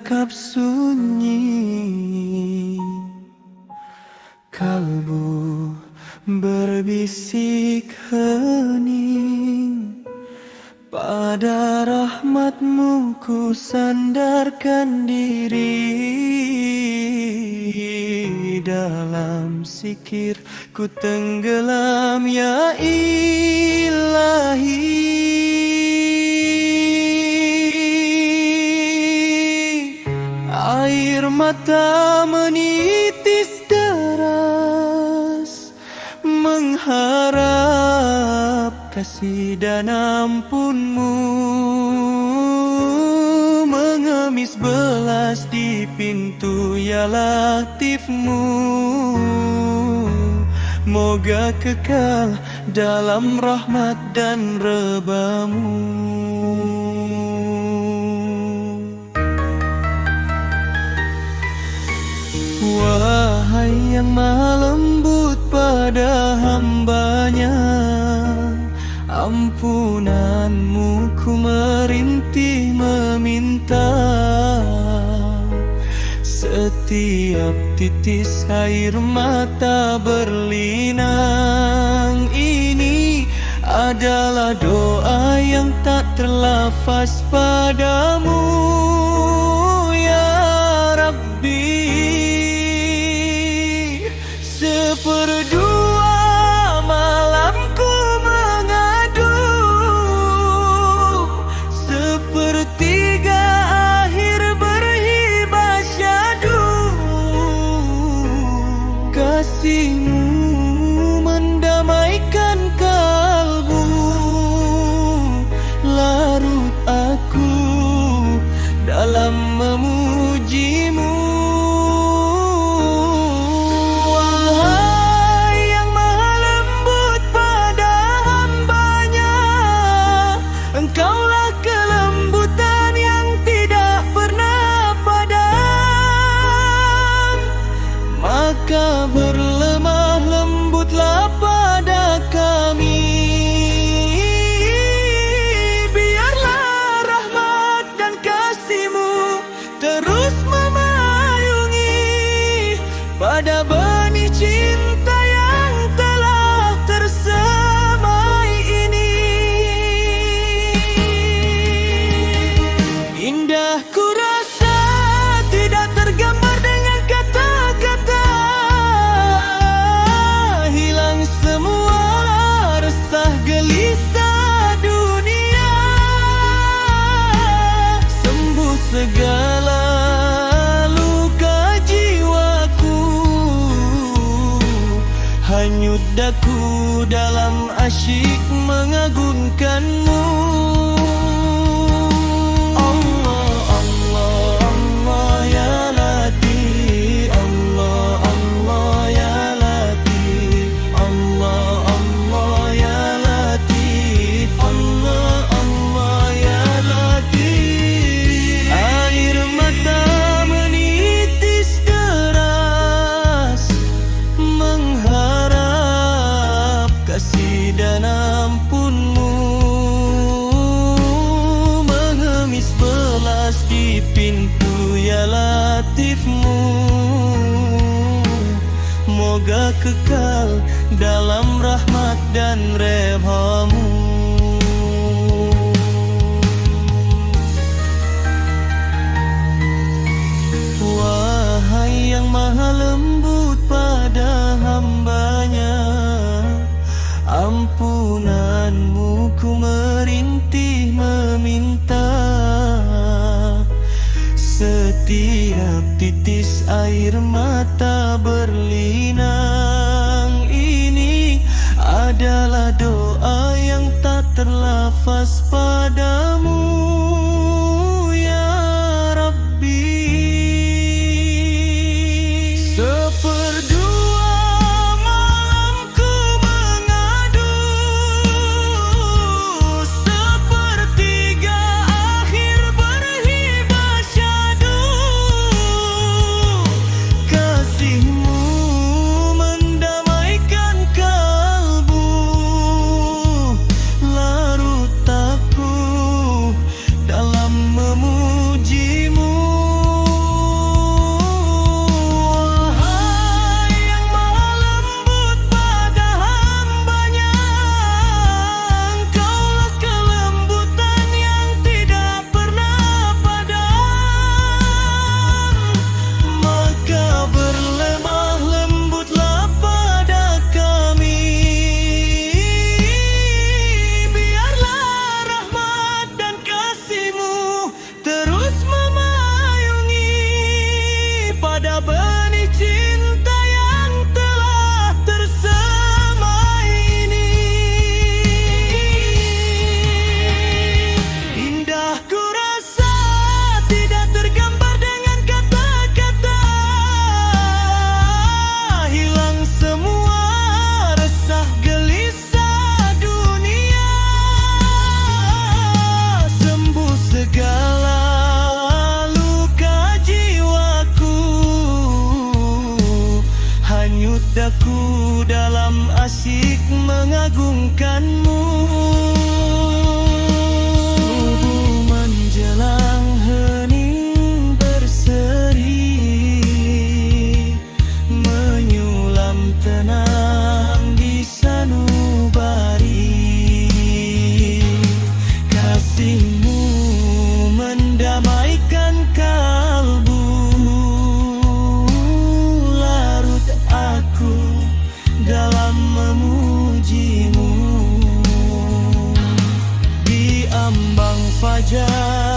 terperangkap sunyi, kalbu berbisik hening. Pada rahmat-Mu ku sandarkan diri, dalam zikir ku tenggelam ya Ilahi. Air mata menitis deras, mengharap kasih dan ampun-Mu, mengemis belas di pintu ya Latif-Mu. Moga kekal dalam rahmat dan redha-Mu. Wahai yang maha lembut pada hamba-Nya, ampunan-Mu ku merintih meminta. Setiap titis air mata berlinang ini adalah doa yang tak terlafaz padamu ya Rabbi. Seperdua malamku mengadu, sepertiga akhir berhibah syadu. Kasih-Mu mendamaikan kalbu, larut aku dalam memuji-Mu. Engkaulah kelembutan yang tidak pernah padam, maka berlemah lembutlah pada kami. Biarlah rahmat dan kasih-Mu terus memayungi pada benih cinta yang telah tersemai ini. Indah ku rasa tidak tergambar dengan kata-kata, hilang semua resah gelisah dunia, sembuh segala luka jiwaku, hanyut daku dalam asyik mengagungkan-Mu. Dan ampun-Mu, mengemis belas di pintu ya Latif-Mu. Moga kekal dalam rahmat dan redha-Mu. Wahai yang maha lembut pada hamba-Nya, ampunan-Mu ku merintih meminta. Setiap titis air mata berlinang ini adalah doa yang tak terlafaz padamu ya Rabbi. Seperdua malamku mengadu, sepertiga akhir berhibah syadu. Kasih-Mu mendamaikan kalbu, larut aku lambang fajar.